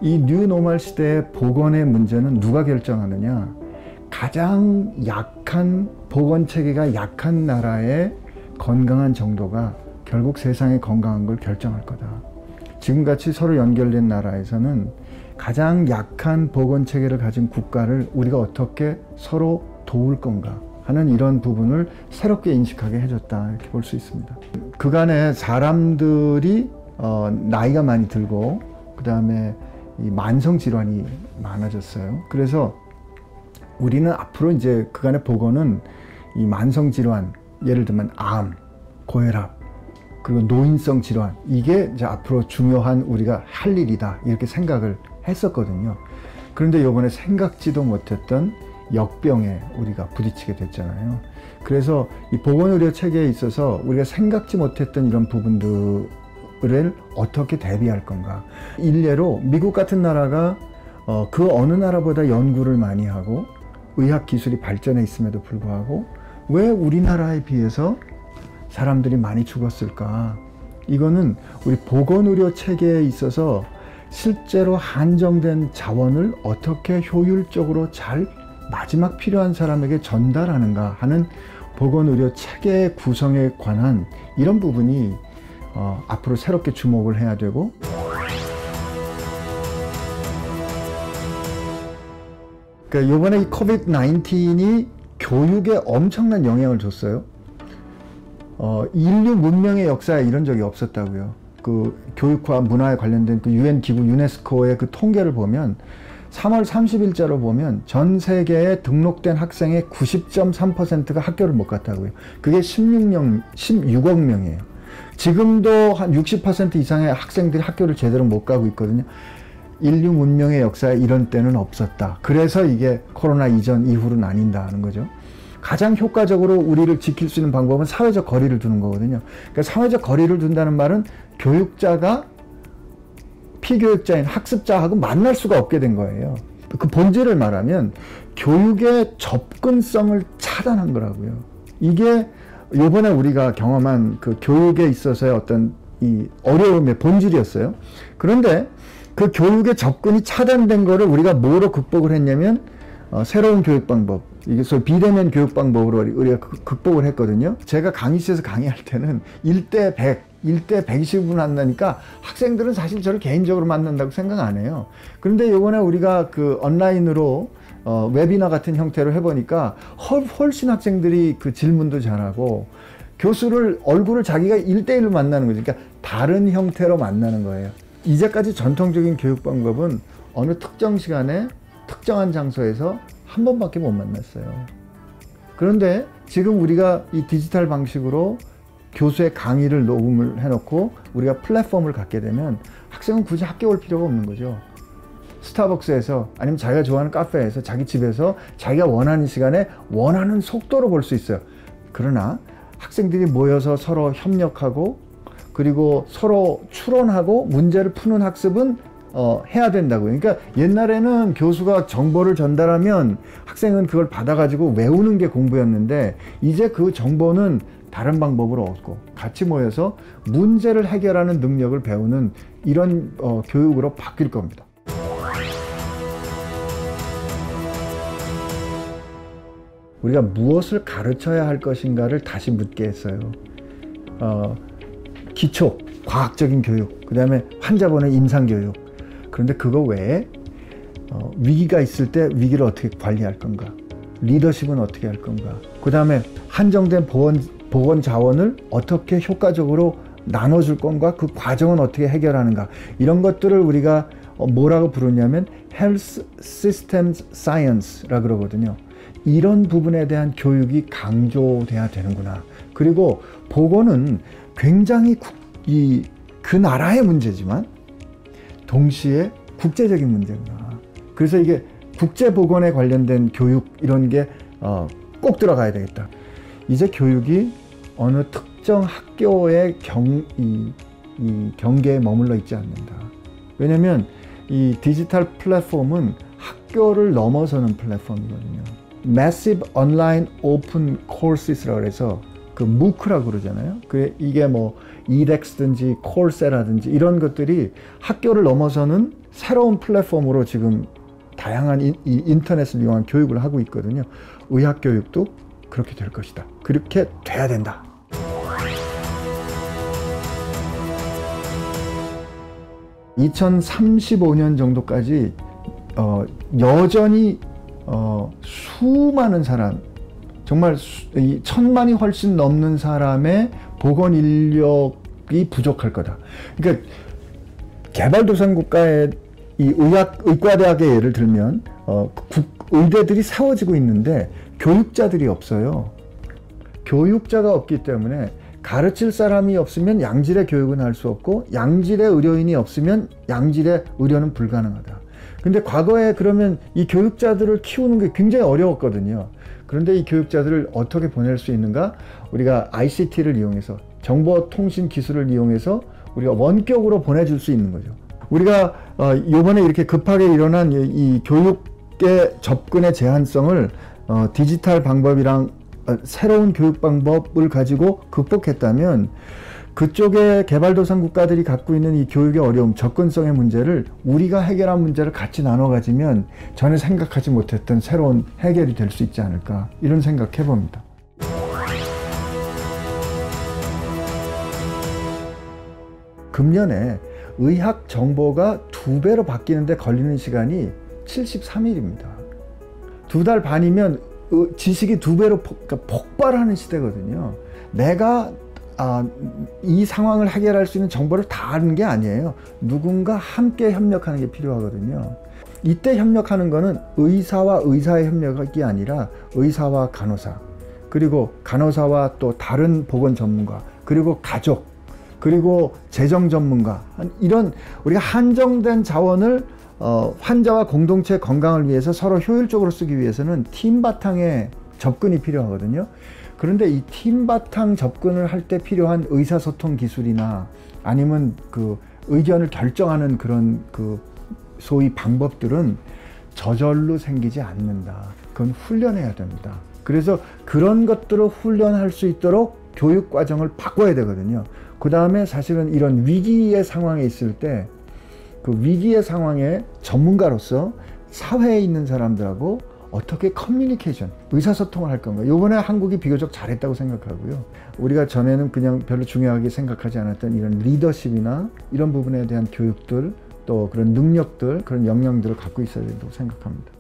이 뉴노멀 시대의 보건의 문제는 누가 결정하느냐? 가장 약한 보건 체계가 약한 나라의 건강한 정도가 결국 세상의 건강한 걸 결정할 거다. 지금같이 서로 연결된 나라에서는 가장 약한 보건 체계를 가진 국가를 우리가 어떻게 서로 도울 건가 하는 이런 부분을 새롭게 인식하게 해줬다, 이렇게 볼 수 있습니다. 그간에 사람들이 나이가 많이 들고 그 다음에 이 만성 질환이 많아졌어요. 그래서 우리는 앞으로 이제 그간의 보건은 이 만성 질환, 예를 들면 암, 고혈압, 그리고 노인성 질환, 이게 이제 앞으로 중요한 우리가 할 일이다, 이렇게 생각을 했었거든요. 그런데 이번에 생각지도 못했던 역병에 우리가 부딪히게 됐잖아요. 그래서 이 보건의료 체계에 있어서 우리가 생각지 못했던 이런 부분들을 어떻게 대비할 건가. 일례로 미국 같은 나라가 그 어느 나라보다 연구를 많이 하고 의학 기술이 발전해 있음에도 불구하고 왜 우리나라에 비해서 사람들이 많이 죽었을까? 이거는 우리 보건의료 체계에 있어서 실제로 한정된 자원을 어떻게 효율적으로 잘 마지막 필요한 사람에게 전달하는가 하는 보건의료 체계 구성에 관한 이런 부분이 앞으로 새롭게 주목을 해야 되고, 그러니까 이번에 이 코비드-19이 교육에 엄청난 영향을 줬어요. 인류 문명의 역사에 이런 적이 없었다고요. 그 교육과 문화에 관련된 그 UN 기구 유네스코의 그 통계를 보면 3월 30일자로 보면 전 세계에 등록된 학생의 90.3%가 학교를 못 갔다고요. 그게 16억 명이에요. 지금도 한 60% 이상의 학생들이 학교를 제대로 못 가고 있거든요. 인류 문명의 역사에 이런 때는 없었다. 그래서 이게 코로나 이전 이후로 나뉜다는 거죠. 가장 효과적으로 우리를 지킬 수 있는 방법은 사회적 거리를 두는 거거든요. 그러니까 사회적 거리를 둔다는 말은 교육자가 피교육자인 학습자하고 만날 수가 없게 된 거예요. 그 본질을 말하면 교육의 접근성을 차단한 거라고요. 이게 이번에 우리가 경험한 그 교육에 있어서의 어떤 이 어려움의 본질이었어요. 그런데 그 교육의 접근이 차단된 거를 우리가 뭐로 극복을 했냐면 새로운 교육 방법, 이게 소위 비대면 교육 방법으로 우리가 극복을 했거든요. 제가 강의실에서 강의할 때는 1대 100, 1대 120분 한다니까 학생들은 사실 저를 개인적으로 만난다고 생각 안 해요. 그런데 이번에 우리가 그 온라인으로 웨비나 같은 형태로 해보니까 훨씬 학생들이 그 질문도 잘하고 교수를 얼굴을 자기가 1대1로 만나는 거죠. 그러니까 다른 형태로 만나는 거예요. 이제까지 전통적인 교육 방법은 어느 특정 시간에 특정한 장소에서 한 번밖에 못 만났어요. 그런데 지금 우리가 이 디지털 방식으로 교수의 강의를 녹음을 해놓고 우리가 플랫폼을 갖게 되면 학생은 굳이 학교 올 필요가 없는 거죠. 스타벅스에서 아니면 자기가 좋아하는 카페에서 자기 집에서 자기가 원하는 시간에 원하는 속도로 볼 수 있어요. 그러나 학생들이 모여서 서로 협력하고 그리고 서로 추론하고 문제를 푸는 학습은 해야 된다고요. 그러니까 옛날에는 교수가 정보를 전달하면 학생은 그걸 받아가지고 외우는 게 공부였는데 이제 그 정보는 다른 방법으로 얻고 같이 모여서 문제를 해결하는 능력을 배우는 이런 교육으로 바뀔 겁니다. 우리가 무엇을 가르쳐야 할 것인가를 다시 묻게 했어요. 기초, 과학적인 교육, 그 다음에 환자 보는 임상교육. 그런데 그거 외에 위기가 있을 때 위기를 어떻게 관리할 건가, 리더십은 어떻게 할 건가, 그 다음에 한정된 보건 자원을 어떻게 효과적으로 나눠줄 건가, 그 과정은 어떻게 해결하는가, 이런 것들을 우리가 뭐라고 부르냐면 Health Systems Science라 그러거든요. 이런 부분에 대한 교육이 강조돼야 되는구나. 그리고 보건은 굉장히 그 나라의 문제지만 동시에 국제적인 문제구나. 그래서 이게 국제보건에 관련된 교육 이런 게 꼭 들어가야 되겠다. 이제 교육이 어느 특정 학교의 경계에 머물러 있지 않는다. 왜냐면 이 디지털 플랫폼은 학교를 넘어서는 플랫폼이거든요. Massive Online Open Courses라고 해서 그 무크라고 그러잖아요. 이게 뭐 edX든지 콜세라든지 이런 것들이 학교를 넘어서는 새로운 플랫폼으로 지금 다양한 인터넷을 이용한 교육을 하고 있거든요. 의학 교육도 그렇게 될 것이다. 그렇게 돼야 된다. (2035년) 정도까지 여전히 수많은 사람, 정말 1000만이 훨씬 넘는 사람의 보건 인력이 부족할 거다. 그러니까 개발도상국가의 이 의과대학의 예를 들면 의대들이 세워지고 있는데 교육자들이 없어요. 교육자가 없기 때문에 가르칠 사람이 없으면 양질의 교육은 할 수 없고, 양질의 의료인이 없으면 양질의 의료는 불가능하다. 근데 과거에 그러면 이 교육자들을 키우는 게 굉장히 어려웠거든요. 그런데 이 교육자들을 어떻게 보낼 수 있는가? 우리가 ICT를 이용해서, 정보통신 기술을 이용해서 우리가 원격으로 보내줄 수 있는 거죠. 우리가 이번에 이렇게 급하게 일어난 이 교육의 접근의 제한성을 디지털 방법이랑 새로운 교육 방법을 가지고 극복했다면, 그쪽의 개발도상 국가들이 갖고 있는 이 교육의 어려움, 접근성의 문제를 우리가 해결한 문제를 같이 나눠 가지면 전혀 생각하지 못했던 새로운 해결이 될 수 있지 않을까, 이런 생각해 봅니다. 금년에 의학 정보가 2배로 바뀌는데 걸리는 시간이 73일입니다. 2달 반이면 지식이 2배로 폭발하는 시대거든요. 내가 이 상황을 해결할 수 있는 정보를 다 아는 게 아니에요. 누군가 함께 협력하는 게 필요하거든요. 이때 협력하는 거는 의사와 의사의 협력이 아니라 의사와 간호사, 그리고 간호사와 또 다른 보건 전문가, 그리고 가족, 그리고 재정 전문가, 이런 우리가 한정된 자원을 환자와 공동체 건강을 위해서 서로 효율적으로 쓰기 위해서는 팀 바탕의 접근이 필요하거든요. 그런데 이 팀 바탕 접근을 할 때 필요한 의사소통 기술이나 아니면 그 의견을 결정하는 그런 그 소위 방법들은 저절로 생기지 않는다. 그건 훈련해야 됩니다. 그래서 그런 것들을 훈련할 수 있도록 교육 과정을 바꿔야 되거든요. 그 다음에 사실은 이런 위기의 상황에 있을 때 그 위기의 상황에 전문가로서 사회에 있는 사람들하고 어떻게 커뮤니케이션, 의사소통을 할 건가. 요번에 한국이 비교적 잘했다고 생각하고요. 우리가 전에는 그냥 별로 중요하게 생각하지 않았던 이런 리더십이나 이런 부분에 대한 교육들, 또 그런 능력들, 그런 역량들을 갖고 있어야 된다고 생각합니다.